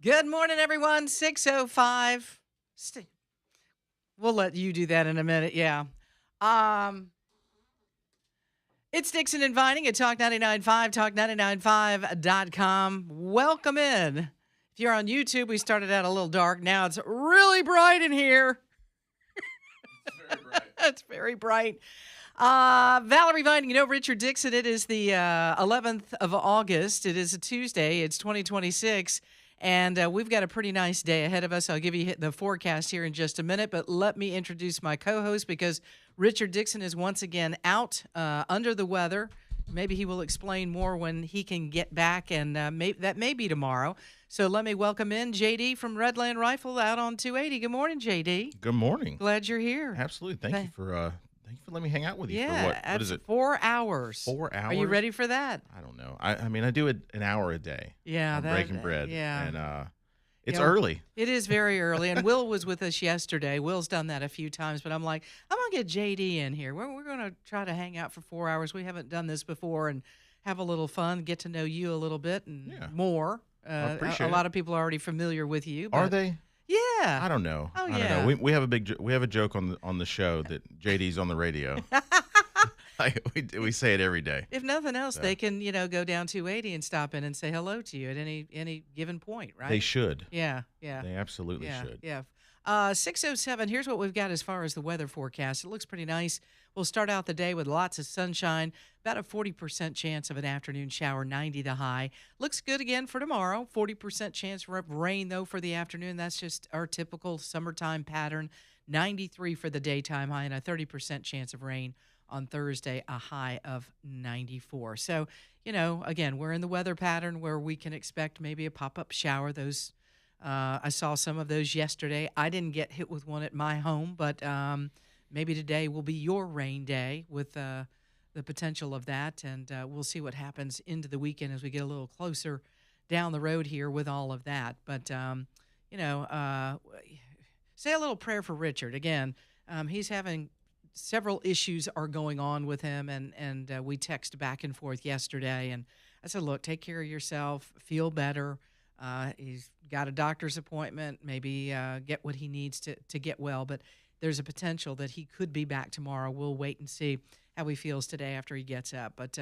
Good morning, everyone. 6:05. We'll let you do that in a minute. Yeah. Um, it's Dixon inviting at Talk 99.5, talk995.com. Welcome in. If you're on YouTube, we started out a little dark. Now it's really bright in here. Very bright. It's very bright. Valerie Vine, Richard Dixon, it is the 11th of August. It is a Tuesday. It's 2026. And we've got a pretty nice day ahead of us. I'll give you the forecast here in just a minute, but let me introduce my co-host because Richard Dixon is once again out under the weather. Maybe he will explain more when he can get back, and that may be tomorrow. So let me welcome in JD from Redland Rifle out on 280. Good morning, JD. Good morning. Glad you're here. Absolutely. Thank you for letting me hang out with you Yeah, for what is it? 4 hours. 4 hours? Are you ready for that? I don't know. I mean, I do it an hour a day. Yeah, I'm breaking bread. Yeah. And it's You know, early. It is very early, and Will was with us yesterday. Will's done that a few times, but I'm like, I'm going to get JD in here. We're going to try to hang out for 4 hours. We haven't done this before and have a little fun, get to know you a little bit and more. I appreciate a lot of people are already familiar with you. Are they? Yeah. I don't know. Oh, I don't know. We have a joke on the show that JD's on the radio. we say it every day. If nothing else, they can, go down 280 and stop in and say hello to you at any given point, right? They should. Yeah, yeah. They absolutely should. Yeah. 6:07. Here's what we've got as far as the weather forecast. It looks pretty nice. We'll start out the day with lots of sunshine, about a 40% chance of an afternoon shower, 90 the high. Looks good again for tomorrow. 40% chance of rain, though, for the afternoon. That's just our typical summertime pattern. 93 for the daytime high and a 30% chance of rain on Thursday, a high of 94. So, again, we're in the weather pattern where we can expect maybe a pop-up shower. I saw some of those yesterday. I didn't get hit with one at my home, but maybe today will be your rain day with the potential of that, and we'll see what happens into the weekend as we get a little closer down the road here with all of that. But, say a little prayer for Richard. Again, he's having several issues are going on with him, and we texted back and forth yesterday, and I said, look, take care of yourself, feel better. He's got a doctor's appointment, maybe get what he needs to get well, but there's a potential that he could be back tomorrow. We'll wait and see how he feels today after he gets up. But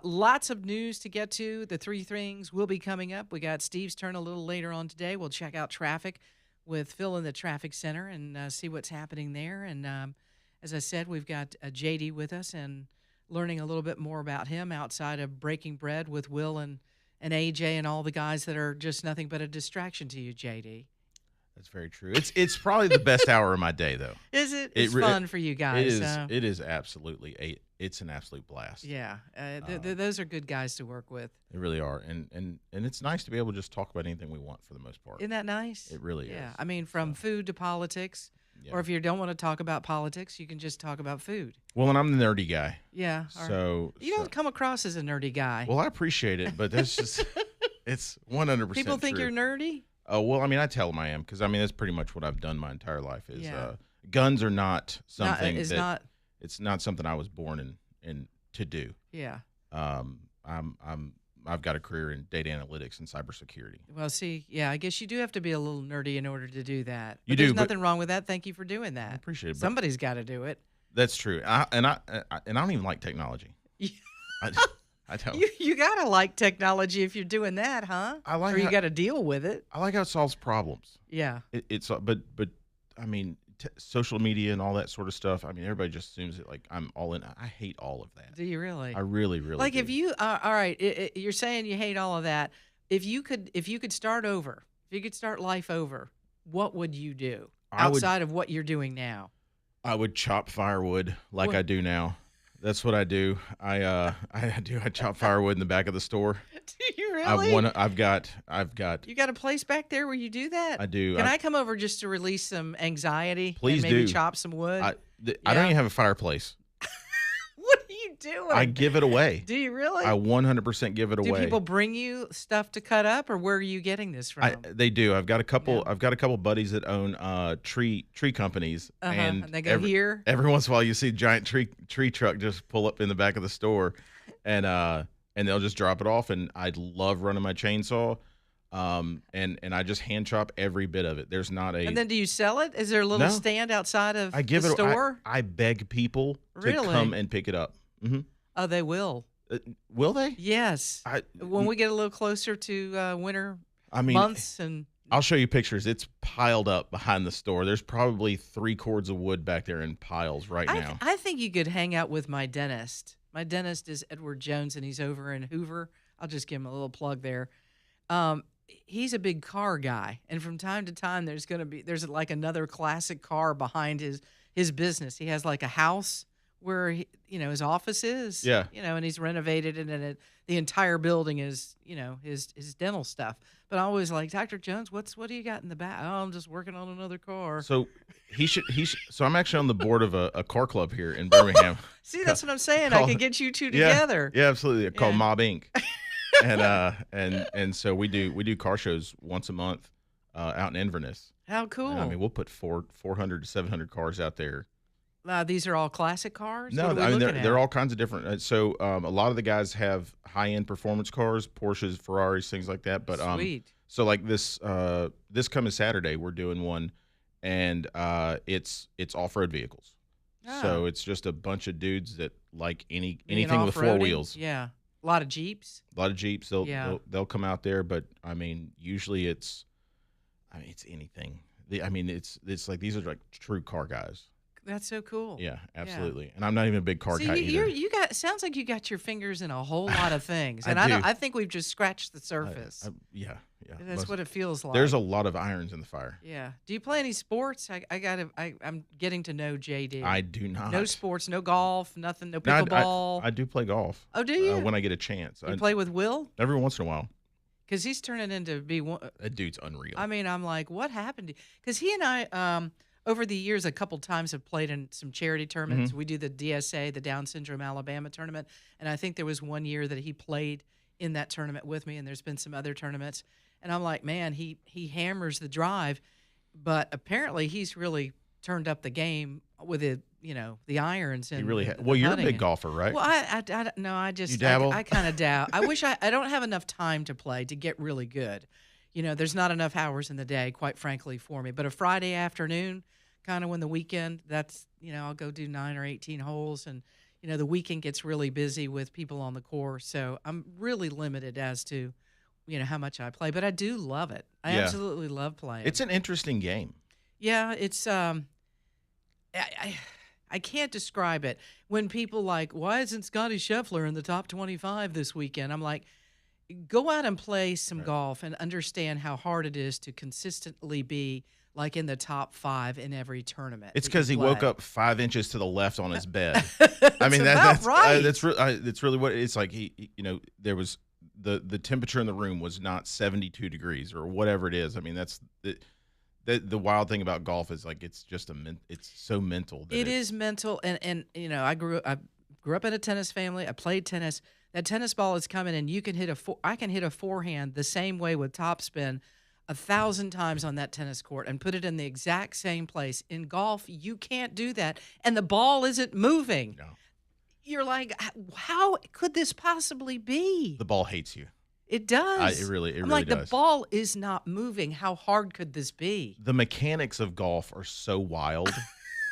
lots of news to get to. The three things will be coming up. We got Steve's turn a little later on today. We'll check out traffic with Phil in the traffic center and see what's happening there. And as I said, we've got JD with us and learning a little bit more about him outside of breaking bread with Will and AJ and all the guys that are just nothing but a distraction to you, JD. That's very true. It's probably the best hour of my day, though. Is it? It's fun for you guys. It is. It is absolutely it's an absolute blast. Yeah, those are good guys to work with. They really are, and it's nice to be able to just talk about anything we want for the most part. Isn't that nice? It really is. Yeah, I mean, from food to politics, or if you don't want to talk about politics, you can just talk about food. Well, and I'm the nerdy guy. Yeah. So you don't come across as a nerdy guy. Well, I appreciate it, but that's just it's 100%. People think true. you're nerdy. Oh, well, I mean, I tell them I am because I mean that's pretty much what I've done my entire life. Is guns are not something it's not something I was born in to do. Yeah. I've got a career in data analytics and cybersecurity. Well, see, yeah, I guess you do have to be a little nerdy in order to do that. You There's do, nothing wrong with that. Thank you for doing that. I appreciate it. Somebody's got to do it. That's true. I don't even like technology. I don't. You gotta like technology if you're doing that, huh? I like. Or you got to deal with it. I like how it solves problems. Yeah. But I mean, social media and all that sort of stuff. I mean, everybody just assumes that like I'm all in. I hate all of that. Do you really? I really, really like do. if you all right. You're saying you hate all of that. If you could start over, if you could start life over, what would you do outside of what you're doing now? I would chop firewood like I do now. That's what I do. I chop firewood in the back of the store. Do you really? I've got. You got a place back there where you do that? I do. Can I come over just to release some anxiety? Please and maybe do. chop some wood. I don't even have a fireplace. What are you doing? I give it away. Do you really? I 100% give it away. Do people bring you stuff to cut up, or where are you getting this from? They do. I've got a couple. Yeah. I've got a couple buddies that own tree companies, and they go here. Every once in a while, you see a giant tree truck just pull up in the back of the store, and they'll just drop it off. And I love running my chainsaw. And I just hand chop every bit of it. There's not a. And then do you sell it? Is there a little stand outside of the store? I beg people to come and pick it up. Mm-hmm. Oh, they will. Will they? Yes. When we get a little closer to winter months, and I'll show you pictures. It's piled up behind the store. There's probably 3 cords of wood back there in piles now. I think you could hang out with my dentist. My dentist is Edward Jones, and he's over in Hoover. I'll just give him a little plug there. He's a big car guy, and from time to time there's like another classic car behind his business. He has like a house where his office is, and he's renovated it, and the entire building is his dental stuff. But I always like, Dr. Jones, what do you got in the back? Oh, I'm just working on another car. So so I'm actually on the board of a car club here in Birmingham. See, that's what I'm saying. I could get you two together. Yeah, absolutely. Called Mob Inc. and so we do car shows once a month out in Inverness. How cool! And, I mean, we'll put 400 to 700 cars out there. These are all classic cars? No, I mean they're all kinds of different. So a lot of the guys have high-end performance cars, Porsches, Ferraris, things like that. But sweet. So like this coming Saturday, we're doing one, and it's off-road vehicles. Oh. So it's just a bunch of dudes that like anything with 4 wheels. Yeah. A lot of Jeeps. They'll come out there, but I mean, usually it's anything. It's like these are like true car guys. That's so cool. Yeah, absolutely. Yeah. And I'm not even a big car guy either. Sounds like you got your fingers in a whole lot of things, and I think we've just scratched the surface. Yeah. That's what it feels like. There's a lot of irons in the fire. Yeah. Do you play any sports? I'm getting to know JD. I do not. No sports, no golf, nothing, no pickleball. I do play golf. Oh, do you? When I get a chance. You play with Will? Every once in a while. Because he's turning into be one. That dude's unreal. I mean, I'm like, what happened? Because he and I, over the years, a couple times have played in some charity tournaments. Mm-hmm. We do the DSA, the Down Syndrome Alabama tournament, and I think there was one year that he played in that tournament with me, and there's been some other tournaments. And I'm like, man, he hammers the drive, but apparently he's really turned up the game with the irons. And he really well, you're a big golfer, right? Well, I just you dabble? I kind of doubt. I wish I don't have enough time to play to get really good. There's not enough hours in the day, quite frankly, for me. But a Friday afternoon, kind of when the weekend, that's I'll go do 9 or 18 holes, and the weekend gets really busy with people on the course, so I'm really limited as to how much I play, but I do love it. I absolutely love playing. It's an interesting game. Yeah, it's I can't describe it. When people like, why isn't Scotty Scheffler in the top 25 this weekend? I'm like, go out and play some golf and understand how hard it is to consistently be like in the top 5 in every tournament. It's because he woke up 5 inches to the left on his bed. I mean, that's right. That's really what it's like. He there was the temperature in the room was not 72 degrees or whatever it is. I mean, that's the wild thing about golf is like it's just it's so mental. It is mental, and I grew up in a tennis family. I played tennis. That tennis ball is coming, and I can hit a forehand the same way with topspin 1,000 times on that tennis court and put it in the exact same place. In golf, you can't do that, and the ball isn't moving. No. You're like, how could this possibly be? The ball hates you. It does. It really does. The ball is not moving. How hard could this be? The mechanics of golf are so wild.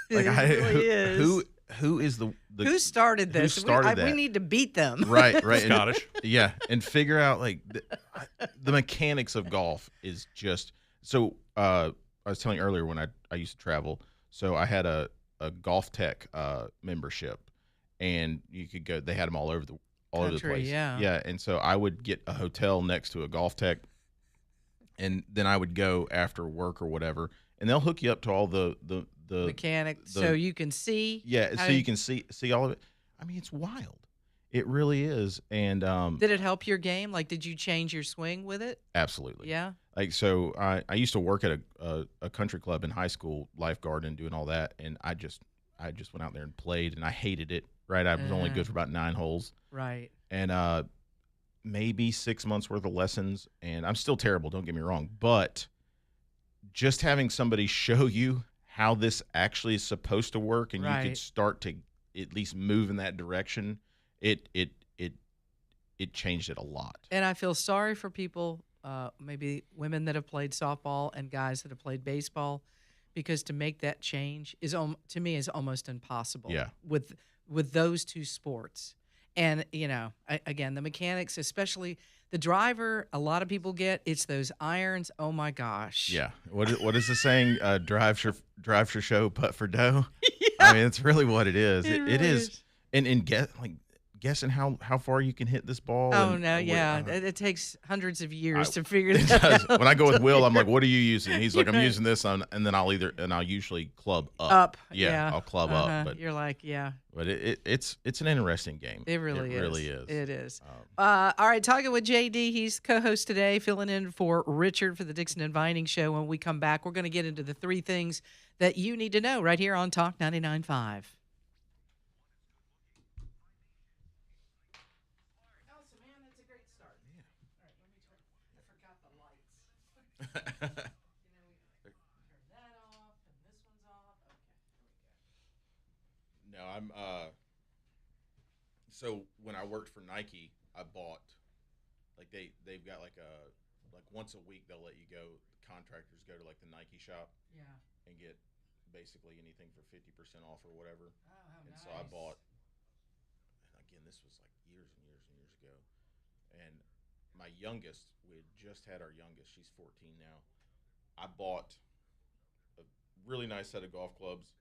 It really is. Who is the who started this? Who started that? We need to beat them. Right. Scottish. And figure out like the mechanics of golf is just so. I was telling you earlier when I used to travel, so I had a Golf Tech membership, and you could go. They had them all over the place. Yeah. And so I would get a hotel next to a Golf Tech, and then I would go after work or whatever, and they'll hook you up to all the mechanics, so you can see. Yeah, so you can see all of it. I mean, it's wild. It really is. And did it help your game? Like, did you change your swing with it? Absolutely. Yeah. Like, so I used to work at a country club in high school, lifeguard and doing all that, and I just went out there and played, and I hated it. Right, I was only good for about 9 holes. Right. And maybe 6 months worth of lessons, and I'm still terrible. Don't get me wrong, but just having somebody show you how this actually is supposed to work, and you could start to at least move in that direction, it changed it a lot. And I feel sorry for people maybe women that have played softball and guys that have played baseball, because to make that change is to me is almost impossible Yeah. with those two sports. And again, the mechanics, especially the driver, a lot of people get it's those irons. Oh my gosh. Yeah. What is the saying? Drive for show, putt for dough. Yeah, I mean, it's really what it is. it It really is, is. and guessing how far you can hit this ball. Oh And no, what, yeah, it takes hundreds of years I- to figure it that does. out. When I go with Will, I'm like, "What are you using?" He's like, "I'm Right. using this," and then I'll usually club up. Up, Yeah, I'll club uh-huh. up. But You're like, yeah, it's an interesting game. it really is. Really is. It is. Um, All right, talking with JD. He's co-host today, filling in for Richard for the Dixon and Vining Show. When we come back, we're going to get into the 3 things that you need to know right here on Talk 99.5. No, I'm so when I worked for Nike, I bought like they've got like once a week they'll let you go, contractors go to like the Nike shop Yeah. and get basically anything for 50% off or whatever. Oh, how And nice. so I bought, and again, this was like years and years and years ago. And my youngest, we had just had our youngest, she's 14 now. I bought a really nice set of golf clubs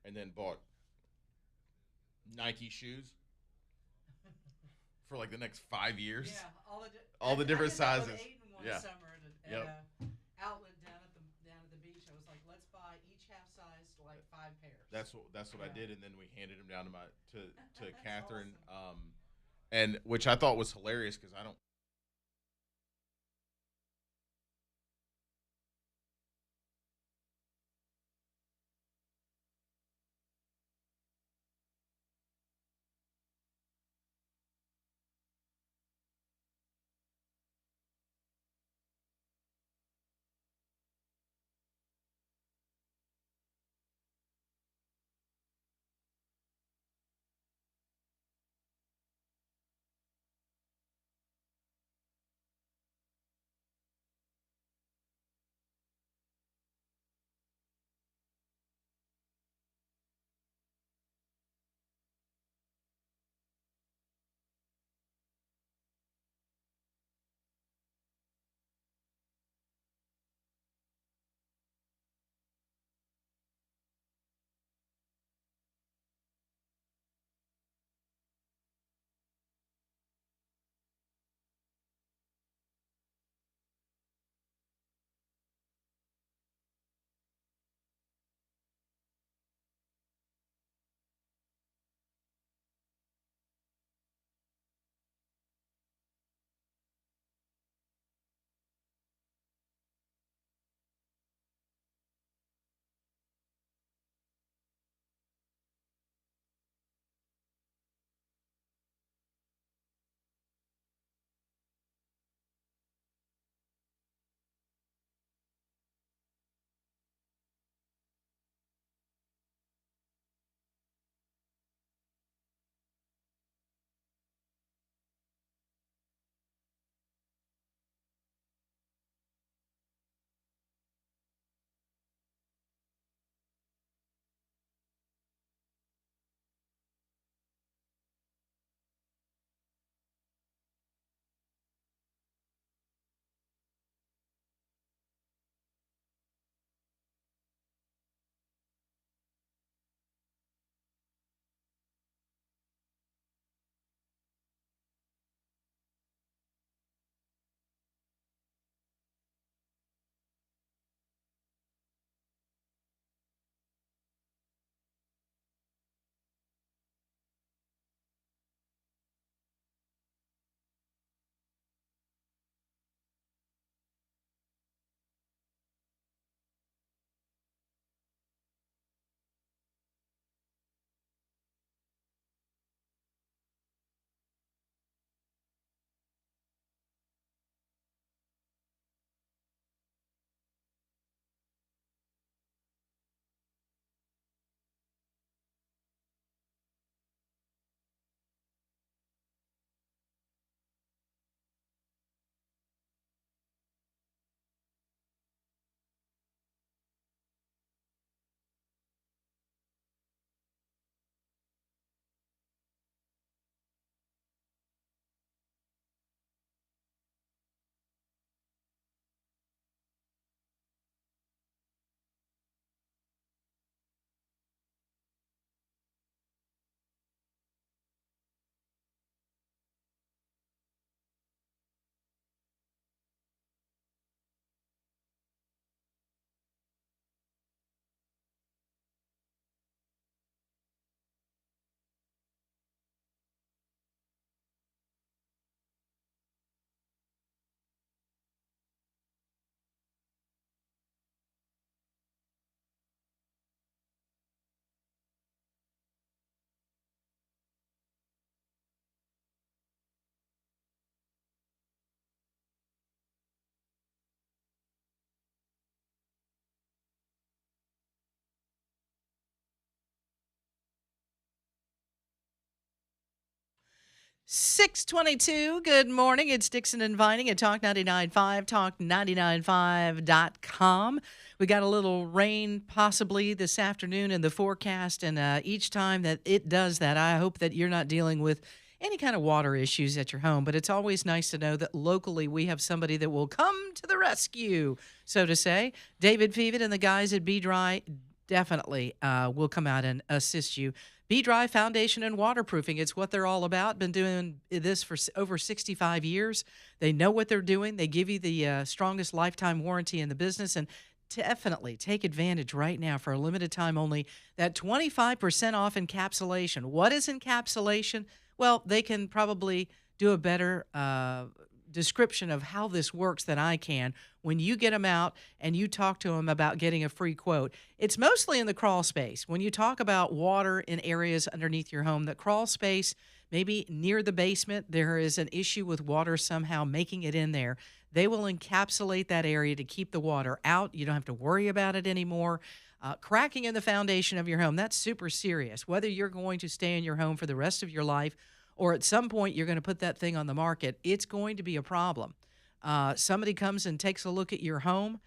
and then bought Nike shoes for like the next 5 years. Yeah, All the different I did that with sizes. Aiden one Yeah. summer at Yep. a outlet down at the beach. I was like, let's buy each half size like 5 pairs. That's what I Yeah. did, and then we handed them down to Catherine, and which I thought was hilarious because I don't 622. Good morning. It's Dixon and Vining at Talk 99.5, talk995.com. We got a little rain possibly this afternoon in the forecast, and each time that it does that, I hope that you're not dealing with any kind of water issues at your home. But it's always nice to know that locally we have somebody that will come to the rescue, so to say. David Feven and the guys at Be Dry definitely will come out and assist you. Be Dry Foundation and Waterproofing. It's what they're all about. Been doing this for over 65 years. They know what they're doing. They give you the strongest lifetime warranty in the business. And definitely take advantage right now for a limited time only. That 25% off encapsulation. What is encapsulation? Well, they can probably do a better description of how this works than I can. When you get them out and you talk to them about getting a free quote, it's mostly in the crawl space. When you talk about water in areas underneath your home, the crawl space, maybe near the basement, there is an issue with water somehow making it in there. They will encapsulate that area to keep the water out. You don't have to worry about it anymore. Cracking in the foundation of your home, that's super serious. Whether you're going to stay in your home for the rest of your life or at some point you're going to put that thing on the market, it's going to be a problem. Somebody comes and takes a look at your home.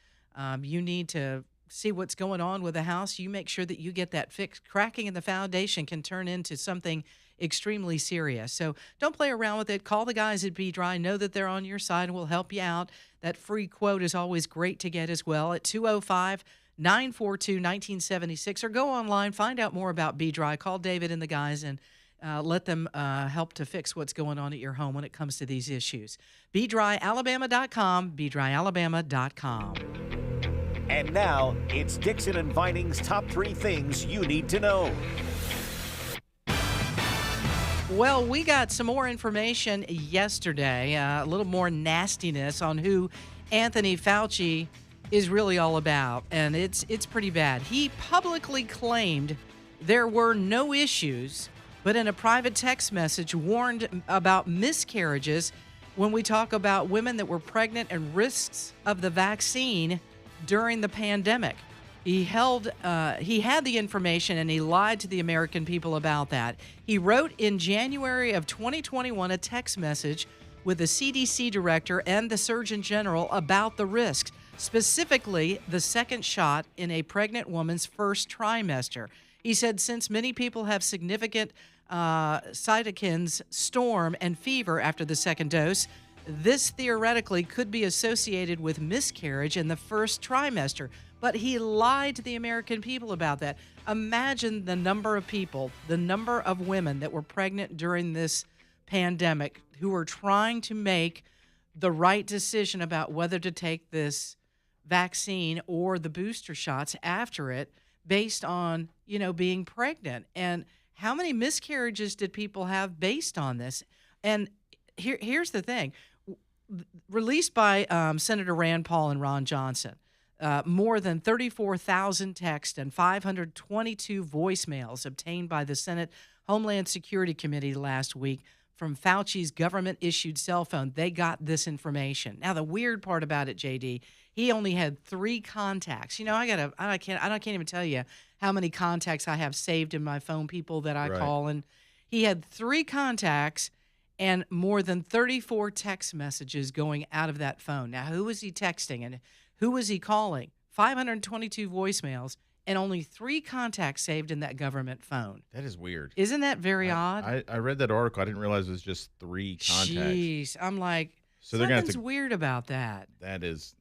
You need to see what's going on with the house. You make sure that you get that fixed. Cracking in the foundation can turn into something extremely serious. So don't play around with it. Call the guys at Be Dry. Know that they're on your side and will help you out. That free quote is always great to get as well at 205-942-1976, or go online, find out more about Be Dry. Call David and the guys and let them help to fix what's going on at your home when it comes to these issues. BeDryAlabama.com, BeDryAlabama.com. And now, it's Dixon and Vining's top 3 things you need to know. Well, we got some more information yesterday, a little more nastiness on who Anthony Fauci is really all about, and it's pretty bad. He publicly claimed there were no issues, but in a private text message warned about miscarriages when we talk about women that were pregnant and risks of the vaccine during the pandemic. He had the information and he lied to the American people about that. He wrote in January of 2021 a text message with the CDC director and the Surgeon General about the risks, specifically the second shot in a pregnant woman's first trimester. He said since many people have significant cytokines, storm, and fever after the second dose, this theoretically could be associated with miscarriage in the first trimester. But he lied to the American people about that. Imagine the number of people, the number of women that were pregnant during this pandemic who were trying to make the right decision about whether to take this vaccine or the booster shots after it based on, being pregnant. And how many miscarriages did people have based on this? And here's the thing. Released by Senator Rand Paul and Ron Johnson, more than 34,000 texts and 522 voicemails obtained by the Senate Homeland Security Committee last week from Fauci's government-issued cell phone. They got this information. Now, the weird part about it, JD, he only had 3 contacts. I can't even tell you how many contacts I have saved in my phone, people that I call, and he had 3 contacts and more than 34 text messages going out of that phone. Now, who was he texting and who was he calling? 522 voicemails and only 3 contacts saved in that government phone. That is weird. Isn't that very odd? I read that article. I didn't realize it was just 3 contacts. Jeez. I'm like, so something's weird about that. That is.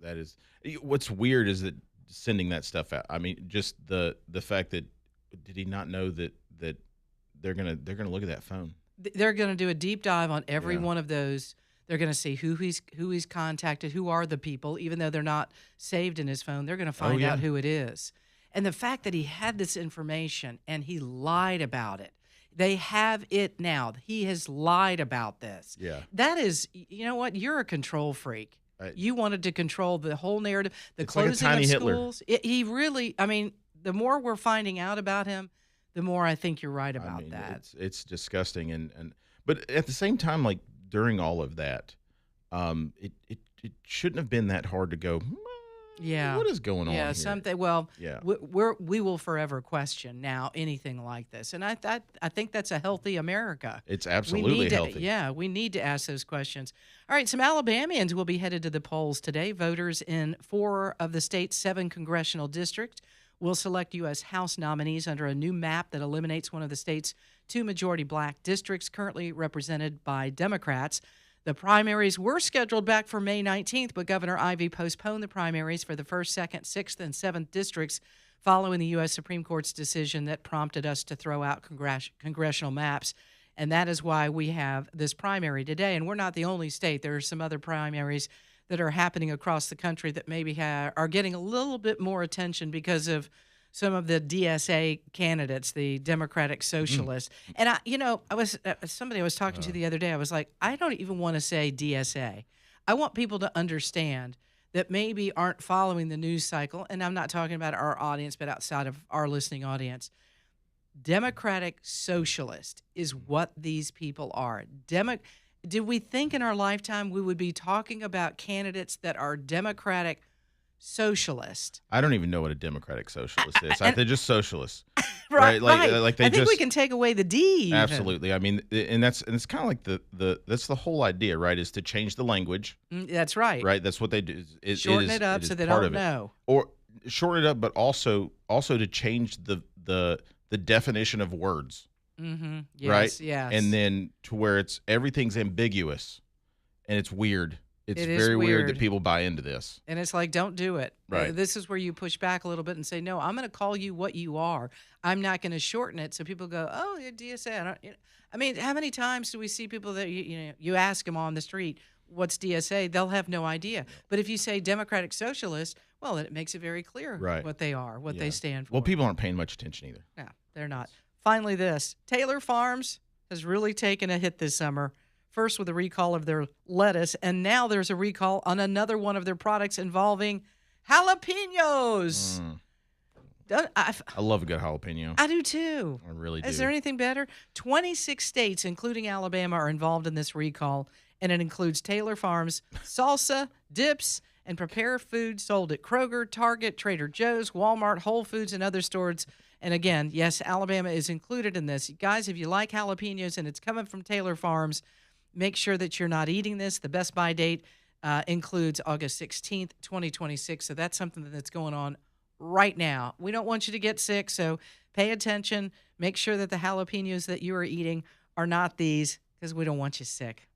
What's weird is that sending that stuff out. I mean, just the fact that, did he not know that they're gonna look at that phone? They're going to do a deep dive on every one of those. They're going to see who he's contacted, who are the people, even though they're not saved in his phone. They're going to find out who it is. And the fact that he had this information and he lied about it. They have it now. He has lied about this. Yeah. That is, you know what? You're a control freak. You wanted to control the whole narrative, the closing like a tiny of schools. He really, the more we're finding out about him, the more I think you're right about that. It's disgusting, but at the same time, like during all of that, it shouldn't have been that hard to go. Yeah. what is going on Yeah, here? something. Well, Yeah. we will forever question now anything like this, and I think that's a healthy America. It's We absolutely need to, healthy. yeah, we need to ask those questions. All right, some Alabamians will be headed to the polls today. Voters in 4 of the state's 7 congressional districts will select U.S. House nominees under a new map that eliminates one of the state's 2 majority black districts currently represented by Democrats. The primaries were scheduled back for May 19th, but Governor Ivey postponed the primaries for the 1st, 2nd, 6th, and 7th districts following the U.S. Supreme Court's decision that prompted us to throw out congressional maps. And that is why we have this primary today. And we're not the only state. There are some other primaries that are happening across the country that maybe are getting a little bit more attention because of some of the DSA candidates, the Democratic Socialists. And somebody I was talking to the other day, I was like, I don't even want to say DSA. I want people to understand that maybe aren't following the news cycle, and I'm not talking about our audience, but outside of our listening audience. Democratic Socialist is what these people are. Did we think in our lifetime we would be talking about candidates that are Democratic Socialist? I don't even know what a democratic socialist is. And- They're just socialists. Right. Like they I think just we can take away the D. even. absolutely. I mean, and it's kind of like that's the whole idea, right? Is to change the language, That's right. right? That's what they do. Shorten it up is so they part don't of it. know. Or shorten it up, but also to change the definition of words, Mm-hmm. Yes, right? yes. And then to where everything's ambiguous and it's weird. It's It is very weird weird. that people buy into this. And it's like, don't do it. Right. This is where you push back a little bit and say, no, I'm going to call you what you are. I'm not going to shorten it. So people go, oh, you're DSA. I mean, how many times do we see people that, you ask them on the street, what's DSA? They'll have no idea. But if you say Democratic Socialist, well, then it makes it very clear Right. what they are, what Yeah. they stand for. Well, people aren't paying much attention either. No, they're not. Finally, this. Taylor Farms has really taken a hit this summer. First with a recall of their lettuce, and now there's a recall on another one of their products involving jalapenos. I love a good jalapeno. I do too. I really do. Is there anything better? 26 states, including Alabama, are involved in this recall, and it includes Taylor Farms salsa, dips, and prepared foods sold at Kroger, Target, Trader Joe's, Walmart, Whole Foods, and other stores. And again, yes, Alabama is included in this. Guys, if you like jalapenos and it's coming from Taylor Farms, make sure that you're not eating this. The best buy date includes August 16th, 2026. So that's something that's going on right now. We don't want you to get sick, so pay attention. Make sure that the jalapenos that you are eating are not these, because we don't want you sick.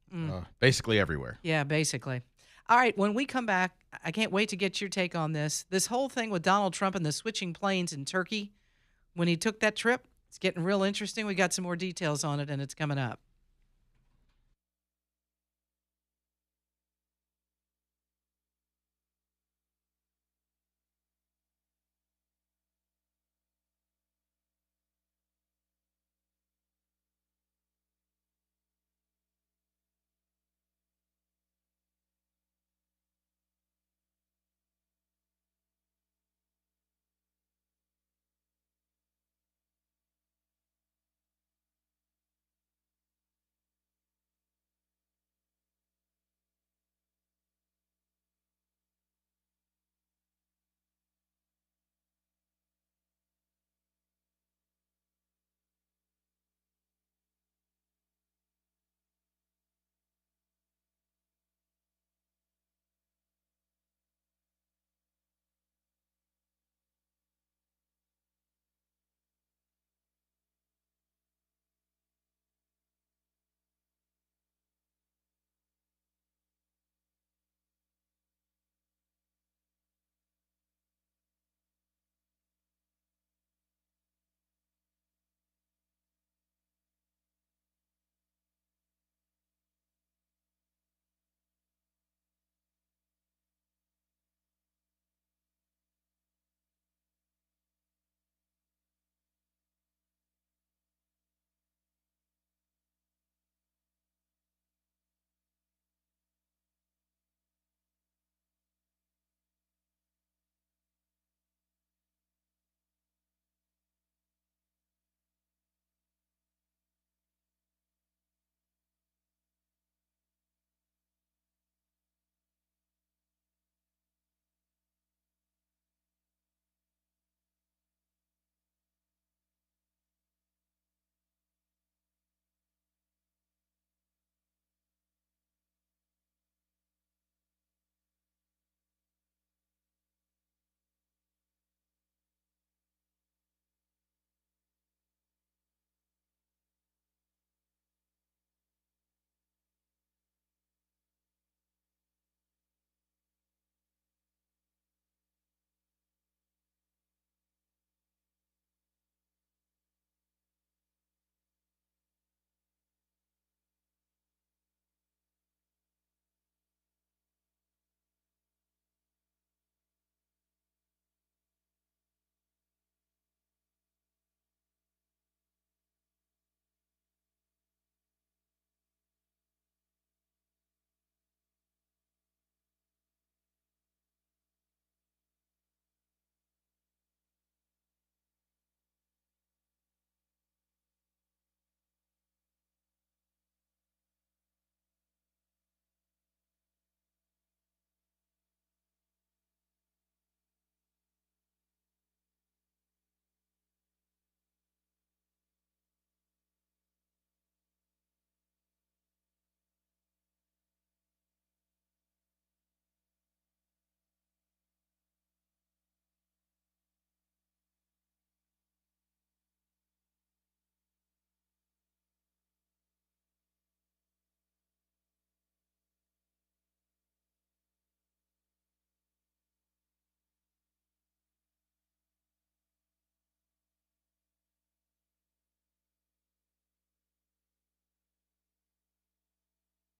Basically everywhere. Yeah, basically. All right, when we come back, I can't wait to get your take on this. This whole thing with Donald Trump and the switching planes in Turkey, when he took that trip, it's getting real interesting. We got some more details on it, and it's coming up.